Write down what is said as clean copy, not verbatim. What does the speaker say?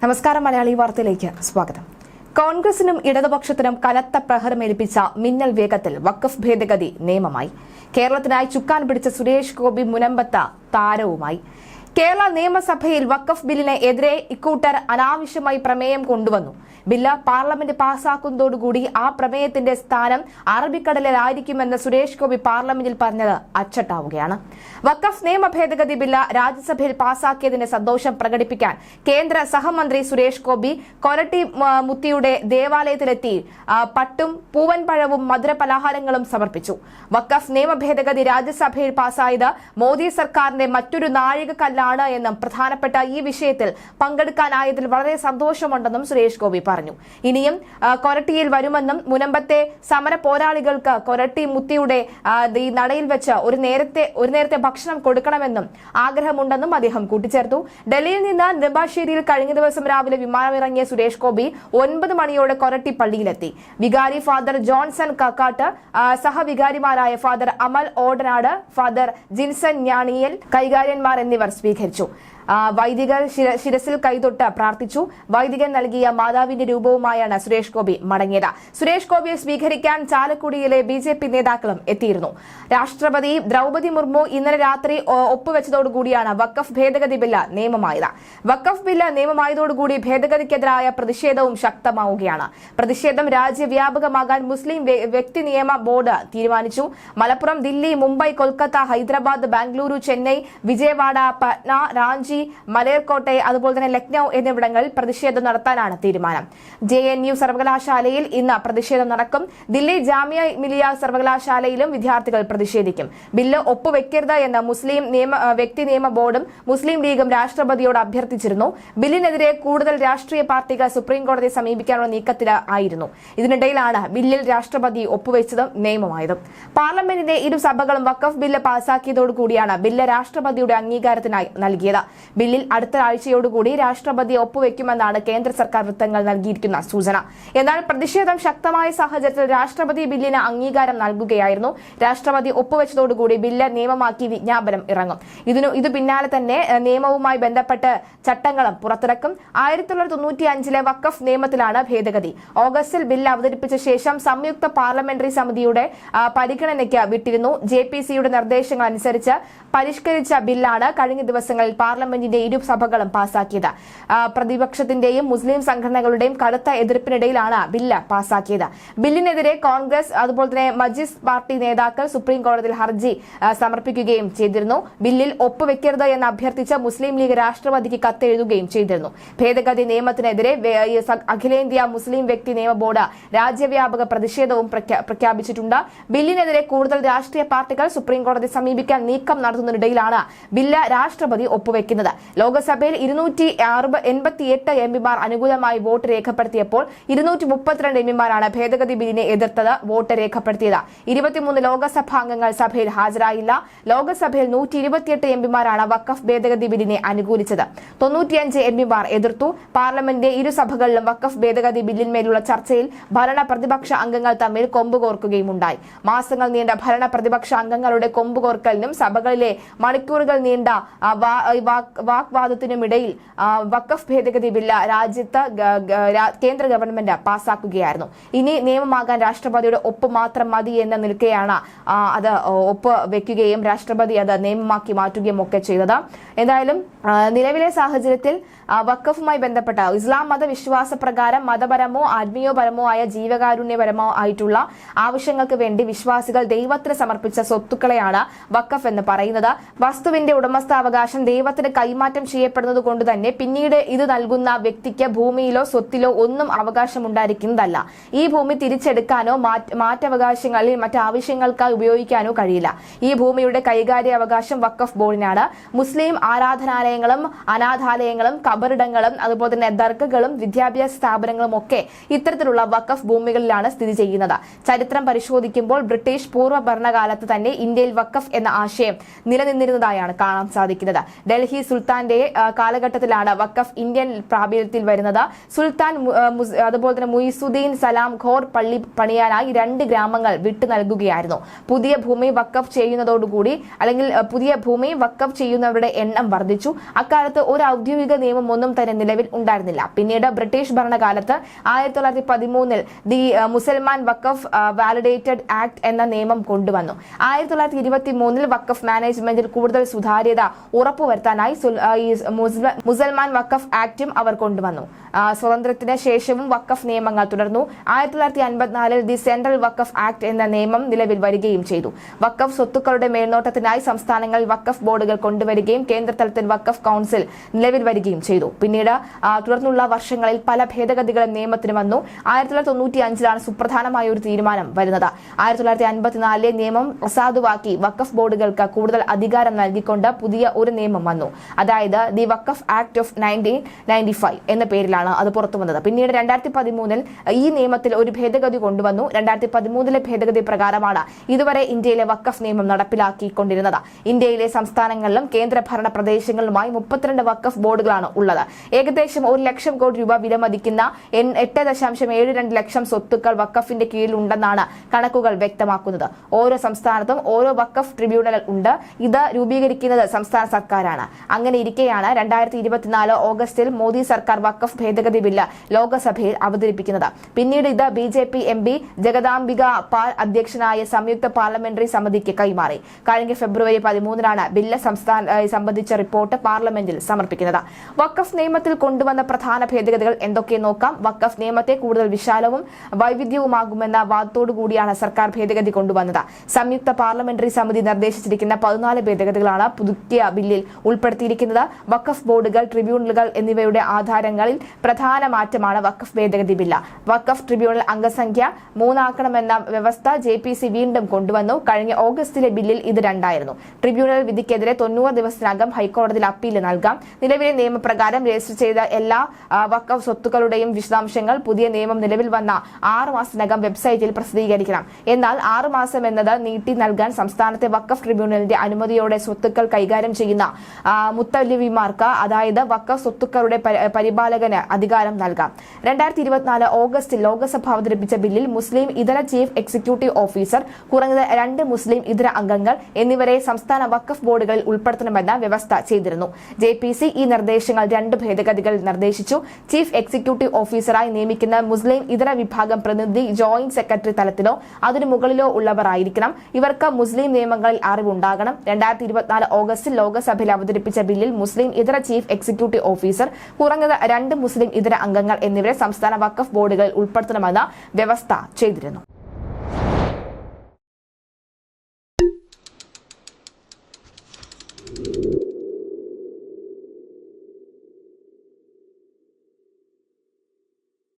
നമസ്കാരം. മലയാളി വാർത്തയിലേക്ക് സ്വാഗതം. കോൺഗ്രസിനും ഇടതുപക്ഷത്തിനും കനത്ത പ്രഹരമേൽപ്പിച്ച മിന്നൽ വേഗത്തിൽ വഖഫ് ഭേദഗതി നിയമമായി. കേരളത്തിനായി ചുക്കാൻ പിടിച്ച സുരേഷ് ഗോപി മുനമ്പത്ത താരവുമായി. കേരള നിയമസഭയിൽ വഖഫ് ബില്ലിന് എതിരെ ഇക്കൂട്ടർ അനാവശ്യമായി പ്രമേയം കൊണ്ടുവന്നു. ബില്ല് പാർലമെന്റ് പാസാക്കുന്നതോടുകൂടി ആ പ്രമേയത്തിന്റെ സ്ഥാനം അറബിക്കടലിലായിരിക്കുമെന്ന് സുരേഷ് ഗോപി പാർലമെന്റിൽ പറഞ്ഞത് അച്ചട്ടാവുകയാണ്. വഖഫ് നിയമ ഭേദഗതി ബില്ല് രാജ്യസഭയിൽ പാസാക്കിയതിന്റെ സന്തോഷം പ്രകടിപ്പിക്കാൻ കേന്ദ്ര സഹമന്ത്രി സുരേഷ് ഗോപി കൊരട്ടി മുത്തിയുടെ ദേവാലയത്തിലെത്തി പട്ടും പൂവൻപഴവും മധുരപലഹാരങ്ങളും സമർപ്പിച്ചു. വഖഫ് നിയമ ഭേദഗതി രാജ്യസഭയിൽ പാസായത് മോദി സർക്കാരിന്റെ മറ്റൊരു നാഴികക്കല്ലാണ് എന്നും പ്രധാനപ്പെട്ട ഈ വിഷയത്തിൽ പങ്കെടുക്കാനായതിൽ വളരെ സന്തോഷമുണ്ടെന്നും സുരേഷ് ഗോപി പറഞ്ഞു. ഇനിയും കൊരട്ടിയിൽ വരുമെന്നും മുനമ്പത്തെ സമര പോരാളികൾക്ക് കൊരട്ടി മുത്തിയുടെ ഈ നടയിൽ വെച്ച് ഒരു നേരത്തെ ഭക്ഷണം കൊടുക്കണമെന്നും ആഗ്രഹമുണ്ടെന്നും അദ്ദേഹം കൂട്ടിച്ചേർത്തു. ഡൽഹിയിൽ നിന്ന് നെടുമ്പാശ്ശേരിയിൽ കഴിഞ്ഞ ദിവസം രാവിലെ വിമാനമിറങ്ങിയ സുരേഷ് ഗോപി 9 മണിയോടെ കൊരട്ടി പള്ളിയിലെത്തി. വികാരി ഫാദർ ജോൺസൺ കക്കാട്ട്, സഹവികാരിമാരായ ഫാദർ അമൽ ഓടനാട്, ഫാദർ ജിൻസൺ ഞാണിയൽ കൈകാര്യന്മാർ എന്നിവർ സ്വീകരിച്ചു. വൈദികർ ശിരസിൽ കൈതൊട്ട് പ്രാർത്ഥിച്ചു. വൈദികൻ നൽകിയ മാതാവിന്റെ രൂപവുമായാണ് സുരേഷ് ഗോപി മടങ്ങിയത്. സുരേഷ് ഗോപിയെ സ്വീകരിക്കാൻ ചാലക്കുടിയിലെ BJP നേതാക്കളും എത്തിയിരുന്നു. രാഷ്ട്രപതി ദ്രൗപദി മുർമു ഇന്നലെ രാത്രി ഒപ്പുവെച്ചതോടുകൂടിയാണ് വഖഫ് ഭേദഗതി ബില്ല് നിയമമായത്. വഖഫ് ബില്ല് നിയമമായതോടുകൂടി ഭേദഗതിക്കെതിരായ പ്രതിഷേധവും ശക്തമാവുകയാണ്. പ്രതിഷേധം രാജ്യവ്യാപകമാകാൻ മുസ്ലിം വ്യക്തി നിയമ ബോർഡ് തീരുമാനിച്ചു. മലപ്പുറം, ദില്ലി, മുംബൈ, കൊൽക്കത്ത, ഹൈദരാബാദ്, ബാംഗ്ലൂരു, ചെന്നൈ, വിജയവാഡ, പട്ന, റാഞ്ചി, മലേർക്കോട്ടെ, അതുപോലെ തന്നെ ലക്നൌ എന്നിവിടങ്ങളിൽ പ്രതിഷേധം നടത്താനാണ് തീരുമാനം. JNU സർവകലാശാലയിൽ ഇന്ന് പ്രതിഷേധം നടക്കും. ദില്ലി ജാമിയ മിലിയ സർവകലാശാലയിലും വിദ്യാർത്ഥികൾ പ്രതിഷേധിക്കും. ബില്ല് ഒപ്പുവെക്കരുത് എന്ന് മുസ്ലിം വ്യക്തി നിയമ ബോർഡും മുസ്ലിം ലീഗും രാഷ്ട്രപതിയോട് അഭ്യർത്ഥിച്ചിരുന്നു. ബില്ലിനെതിരെ കൂടുതൽ രാഷ്ട്രീയ പാർട്ടികൾ സുപ്രീംകോടതിയെ സമീപിക്കാനുള്ള നീക്കത്തിലായിരുന്നു. ഇതിനിടയിലാണ് ബില്ലിൽ രാഷ്ട്രപതി ഒപ്പുവെച്ചതും നിയമമായതും. പാർലമെന്റിന്റെ ഇരു സഭകളും വഖഫ് ബില്ല് പാസാക്കിയതോടുകൂടിയാണ് ബില്ല് രാഷ്ട്രപതിയുടെ അംഗീകാരത്തിനായി നൽകിയത്. ബില്ലിൽ അടുത്ത ആഴ്ചയോടുകൂടി രാഷ്ട്രപതി ഒപ്പുവെക്കുമെന്നാണ് കേന്ദ്ര സർക്കാർ വൃത്തങ്ങൾ നൽകിയിരിക്കുന്ന സൂചന. എന്നാൽ പ്രതിഷേധം ശക്തമായ സാഹചര്യത്തിൽ രാഷ്ട്രപതി ബില്ലിന് അംഗീകാരം നൽകുകയായിരുന്നു. രാഷ്ട്രപതി ഒപ്പുവെച്ചതോടുകൂടി ബില്ല് നിയമമാക്കി വിജ്ഞാപനം ഇറങ്ങും. ഇത് പിന്നാലെ തന്നെ നിയമവുമായി ബന്ധപ്പെട്ട് ചട്ടങ്ങളും പുറത്തിറക്കും. 1995 വഖഫ് നിയമത്തിലാണ് ഭേദഗതി. ഓഗസ്റ്റിൽ ബില്ല് അവതരിപ്പിച്ച ശേഷം സംയുക്ത പാർലമെന്ററി സമിതിയുടെ പരിഗണനയ്ക്ക് വിട്ടിരുന്നു. JPCയുടെ നിർദ്ദേശങ്ങൾ അനുസരിച്ച് പരിഷ്കരിച്ച ബില്ലാണ് കഴിഞ്ഞ ദിവസങ്ങളിൽ പാർലമെന്റിന്റെ ഇരു സഭകളും പാസാക്കിയത്. പ്രതിപക്ഷത്തിന്റെയും മുസ്ലിം സംഘടനകളുടെയും കടുത്ത എതിർപ്പിനിടയിലാണ് ബില്ല് പാസാക്കിയത്. ബില്ലിനെതിരെ കോൺഗ്രസ് അതുപോലെ തന്നെ മജിസ് പാർട്ടി നേതാക്കൾ സുപ്രീം കോടതിയിൽ ഹർജി സമർപ്പിക്കുകയും ചെയ്തിരുന്നു. ബില്ലിൽ ഒപ്പുവെക്കരുത് എന്ന് അഭ്യർത്ഥിച്ച് മുസ്ലിം ലീഗ് രാഷ്ട്രപതിക്ക് കത്തെഴുതുകയും ചെയ്തിരുന്നു. ഭേദഗതി നിയമത്തിനെതിരെ അഖിലേന്ത്യാ മുസ്ലിം വ്യക്തി നിയമ ബോർഡ് രാജ്യവ്യാപക പ്രതിഷേധവും പ്രഖ്യാപിച്ചിട്ടുണ്ട്. ബില്ലിനെതിരെ കൂടുതൽ രാഷ്ട്രീയ പാർട്ടികൾ സുപ്രീം കോടതിയെ സമീപിക്കാൻ നീക്കം നടത്തുന്നതിനിടയിലാണ് ബില്ല് രാഷ്ട്രപതി ഒപ്പുവെക്കുന്നത്. ലോക്സഭയിൽ 288 എംപിമാർ അനുകൂലമായി വോട്ട് രേഖപ്പെടുത്തിയപ്പോൾ 232 എംപിമാരാണ് ഭേദഗതി ബില്ലിനെ എതിർത്തത് വോട്ട് രേഖപ്പെടുത്തിയത്. 23 ലോക്സഭാംഗങ്ങൾ സഭയിൽ ഹാജരായില്ല. ലോക്സഭയിൽ 128 എംപിമാരാണ് വഖഫ് ഭേദഗതി ബില്ലിനെ അനുകൂലിച്ചത്. 95 എംപിമാർ എതിർത്തു. പാർലമെന്റിന്റെ ഇരുസഭകളിലും വഖഫ് ഭേദഗതി ബില്ലിന്മേലുള്ള ചർച്ചയിൽ ഭരണ പ്രതിപക്ഷ അംഗങ്ങൾ തമ്മിൽ കൊമ്പുകോർക്കുകയുമുണ്ടായി. മാസങ്ങൾ നീണ്ട ഭരണ പ്രതിപക്ഷ അംഗങ്ങളുടെ കൊമ്പുകോർക്കലിനും സഭകളിലെ മണിക്കൂറുകൾ നീണ്ട വാഗ്വാദത്തിനുമിടയിൽ വഖഫ് ഭേദഗതി ബില്ല് രാജ്യത്ത് കേന്ദ്ര ഗവൺമെന്റ് പാസാക്കുകയായിരുന്നു. ഇനി നിയമമാകാൻ രാഷ്ട്രപതിയുടെ ഒപ്പ് മാത്രം മതി എന്ന നിൽക്കെയാണ് അത് ഒപ്പ് വെക്കുകയും രാഷ്ട്രപതി അത് നിയമമാക്കി മാറ്റുകയും ഒക്കെ ചെയ്തത്. എന്തായാലും നിലവിലെ സാഹചര്യത്തിൽ വഖഫുമായി ബന്ധപ്പെട്ട ഇസ്ലാം മതവിശ്വാസ പ്രകാരം മതപരമോ ആത്മീയപരമോ ആയ ജീവകാരുണ്യപരമോ ആയിട്ടുള്ള ആവശ്യങ്ങൾക്ക് വേണ്ടി വിശ്വാസികൾ ദൈവത്തിന് സമർപ്പിച്ച സ്വത്തുക്കളെയാണ് വഖഫ് എന്ന് പറയുന്നത്. വസ്തുവിന്റെ ഉടമസ്ഥാവകാശം ദൈവത്തിന് കൈമാറ്റം ചെയ്യപ്പെടുന്നത് കൊണ്ട് തന്നെ പിന്നീട് ഇത് നൽകുന്ന വ്യക്തിക്ക് ഭൂമിയിലോ സ്വത്തിലോ ഒന്നും അവകാശമുണ്ടായിരിക്കുന്നതല്ല. ഈ ഭൂമി തിരിച്ചെടുക്കാനോ മാറ്റവകാശങ്ങളിൽ മറ്റാവശ്യങ്ങൾക്കായി ഉപയോഗിക്കാനോ കഴിയില്ല. ഈ ഭൂമിയുടെ കൈകാര്യാവകാശം വഖഫ് ബോർഡിനാണ്. മുസ്ലിം ആരാധനാലയങ്ങളും അനാഥാലയങ്ങളും ഖബറിടങ്ങളും അതുപോലെ തന്നെ ദർഗകളും വിദ്യാഭ്യാസ സ്ഥാപനങ്ങളും ഒക്കെ ഇത്തരത്തിലുള്ള വഖഫ് ഭൂമികളിലാണ് സ്ഥിതി ചെയ്യുന്നത്. ചരിത്രം പരിശോധിക്കുമ്പോൾ ബ്രിട്ടീഷ് പൂർവ്വ ഭരണകാലത്ത് തന്നെ ഇന്ത്യയിൽ വഖഫ് എന്ന ആശയം നിലനിന്നിരുന്നതായാണ് കാണാൻ സാധിക്കുന്നത്. ഡൽഹി സുൽത്താന്റെ കാലഘട്ടത്തിലാണ് വഖഫ് ഇന്ത്യൻ പ്രാബല്യത്തിൽ വരുന്നത്. സുൽത്താൻ അതുപോലെ തന്നെ മുയിസുദ്ദീൻ സലാം ഘോർ പള്ളി പണിയാനായി 2 ഗ്രാമങ്ങൾ വിട്ടു നൽകുകയായിരുന്നു. പുതിയ ഭൂമി വഖഫ് ചെയ്യുന്നതോടുകൂടി അല്ലെങ്കിൽ പുതിയ ഭൂമി വഖഫ് ചെയ്യുന്നവരുടെ എണ്ണം വർദ്ധിച്ചു. അക്കാലത്ത് ഒരു ഔദ്യോഗിക നിയമം ഒന്നും തന്നെ നിലവിൽ ഉണ്ടായിരുന്നില്ല. പിന്നീട് ബ്രിട്ടീഷ് ഭരണകാലത്ത് 1913 ദി മുസൽമാൻ വഖഫ് വാലിഡേറ്റഡ് ആക്ട് എന്ന നിയമം കൊണ്ടുവന്നു. 1923 വഖഫ് മാനേജ്മെന്റിൽ കൂടുതൽ സുതാര്യത ഉറപ്പുവരുത്താനായി മുസൽമാൻ വഖഫ് ആക്ടും അവർ കൊണ്ടുവന്നു. സ്വാതന്ത്ര്യത്തിന് ശേഷവും വഖഫ് നിയമങ്ങൾ തുടർന്നു. 1954 ദി സെൻട്രൽ വഖഫ് ആക്ട് എന്ന നിയമം നിലവിൽ വരികയും ചെയ്തു. വഖഫ് സ്വത്തുക്കളുടെ മേൽനോട്ടത്തിനായി സംസ്ഥാനങ്ങളിൽ വഖഫ് ബോർഡുകൾ കൊണ്ടുവരികയും കേന്ദ്രതലത്തിൽ വഖഫ് കൌൺസിൽ നിലവിൽ വരികയും ചെയ്തു. പിന്നീട് തുടർന്നുള്ള വർഷങ്ങളിൽ പല ഭേദഗതികളും നിയമത്തിന് വന്നു. 1995 സുപ്രധാനമായ ഒരു തീരുമാനം വരുന്നത്. 1954 നിയമം അസാധുവാക്കി വഖഫ് ബോർഡുകൾക്ക് കൂടുതൽ അധികാരം നൽകിക്കൊണ്ട് പുതിയ ഒരു നിയമം വന്നു. അതായത് ദി വഖഫ് ആക്ട് ഓഫ് 1995 എന്ന പേരിലാണ് അത് പുറത്തു വന്നത്. പിന്നീട് 2013 ഈ നിയമത്തിൽ ഒരു ഭേദഗതി കൊണ്ടുവന്നു. 2013 ഭേദഗതി പ്രകാരമാണ് ഇതുവരെ ഇന്ത്യയിലെ വഖഫ് നിയമം നടപ്പിലാക്കിക്കൊണ്ടിരുന്നത്. ഇന്ത്യയിലെ സംസ്ഥാനങ്ങളിലും കേന്ദ്രഭരണ പ്രദേശങ്ങളിലുമായി 32 വഖഫ് ബോർഡുകളാണ് ഉള്ളത്. ഏകദേശം 1 ലക്ഷം കോടി രൂപ വിലമതിക്കുന്ന 8.72 ലക്ഷം സ്വത്തുക്കൾ വഖഫിന്റെ കീഴിൽ ഉണ്ടെന്നാണ് കണക്കുകൾ വ്യക്തമാക്കുന്നത്. ഓരോ സംസ്ഥാനത്തും ഓരോ വഖഫ് ട്രിബ്യൂണൽ ഉണ്ട്. ഇത് രൂപീകരിക്കുന്നത് സംസ്ഥാന സർക്കാരാണ്. അങ്ങനെ ഇരിക്കെയാണ് 2024 ഓഗസ്റ്റിൽ മോദി സർക്കാർ വഖഫ് ഭേദഗതി ബില്ല് ലോക്സഭയിൽ അവതരിപ്പിക്കുന്നത്. പിന്നീട് ഇത് BJP MP ജഗദാംബിക പാൽ അധ്യക്ഷനായ സംയുക്ത പാർലമെന്ററി സമിതിക്ക് കൈമാറി. കഴിഞ്ഞ ഫെബ്രുവരി 13 ബില്ല് സംബന്ധിച്ച റിപ്പോർട്ട് പാർലമെന്റിൽ സമർപ്പിക്കുന്നത്. വഖഫ് നിയമത്തിൽ കൊണ്ടുവന്ന പ്രധാന ഭേദഗതികൾ എന്തൊക്കെ നോക്കാം. വഖഫ് നിയമത്തെ കൂടുതൽ വിശാലവും വൈവിധ്യവുമാകുമെന്ന വാദത്തോടുകൂടിയാണ് സർക്കാർ ഭേദഗതി കൊണ്ടുവന്നത്. സംയുക്ത പാർലമെന്ററി സമിതി നിർദ്ദേശിച്ചിരിക്കുന്ന 14 ഭേദഗതികളാണ് പുതുക്കിയ ബില്ലിൽ ഉൾപ്പെടുത്തിയിരിക്കുന്നത്. വഖഫ് ബോർഡുകൾ, ട്രിബ്യൂണലുകൾ എന്നിവയുടെ ആധാരങ്ങളിൽ പ്രധാന മാറ്റമാണ് വഖഫ് ഭേദഗതി ബില്ല്. വഖഫ് ട്രിബ്യൂണൽ അംഗസംഖ്യ 3 ആക്കണമെന്ന വ്യവസ്ഥ JPC വീണ്ടും കൊണ്ടുവന്നു. കഴിഞ്ഞ ഓഗസ്റ്റിലെ ബില്ലിൽ ഇത് 2 ആയിരുന്നു. ട്രിബ്യൂണൽ വിധിക്കെതിരെ 90 ദിവസത്തിനകം ഹൈക്കോടതിയിൽ അപ്പീൽ നൽകാം. നിലവിലെ നിയമപ്രകാരം രജിസ്റ്റർ ചെയ്ത എല്ലാ വഖഫ് സ്വത്തുക്കളുടെയും വിശദാംശങ്ങൾ പുതിയ നിയമം നിലവിൽ വന്ന 6 മാസത്തിനകം വെബ്സൈറ്റിൽ പ്രസിദ്ധീകരിക്കണം. എന്നാൽ 6 മാസം എന്നത് നീട്ടി നൽകാൻ സംസ്ഥാനത്തെ വഖഫ് ട്രിബ്യൂണലിന്റെ അനുമതിയോടെ സ്വത്തുക്കൾ കൈകാര്യം ചെയ്യുന്ന മുത്തല്ലിമാർക്ക്, അതായത് വഖഫ് സ്വത്തുക്കളുടെ പരിപാലകന് അധികാരം നൽകാം. 2024 ഓഗസ്റ്റിൽ ലോക്സഭ അവതരിപ്പിച്ച ബില്ലിൽ മുസ്ലിം ഇതര ചീഫ് എക്സിക്യൂട്ടീവ് ഓഫീസർ, കുറഞ്ഞത് 2 മുസ്ലിം ഇതര അംഗങ്ങൾ എന്നിവരെ സംസ്ഥാന വഖഫ് ബോർഡുകളിൽ ഉൾപ്പെടുത്തണമെന്ന് വ്യവസ്ഥ ചെയ്തിരുന്നു. JPC ഈ നിർദ്ദേശങ്ങൾ 2 ഭേദഗതികൾ നിർദ്ദേശിച്ചു. ചീഫ് എക്സിക്യൂട്ടീവ് ഓഫീസറായി നിയമിക്കുന്ന മുസ്ലിം ഇതര വിഭാഗം പ്രതിനിധി ജോയിന്റ് സെക്രട്ടറി തലത്തിലോ അതിനു മുകളിലോ ഉള്ളവർ ആയിരിക്കണം. ഇവർക്ക് മുസ്ലിം നിയമങ്ങളിൽ അറിവുണ്ടാകണം. 2024 ഓഗസ്റ്റിൽ ലോക്സഭയിൽ അവതരിപ്പിച്ച ബില്ലിൽ മുസ്ലിം ഇതര ചീഫ് എക്സിക്യൂട്ടീവ് ഓഫീസർ, കുറഞ്ഞത് 2 മുസ്ലിം ഇതര അംഗങ്ങൾ എന്നിവരെ സംസ്ഥാന വഖഫ് ബോർഡുകളിൽ ഉൾപ്പെടുത്തണമെന്ന് വ്യവസ്ഥ ചെയ്തിരുന്നു.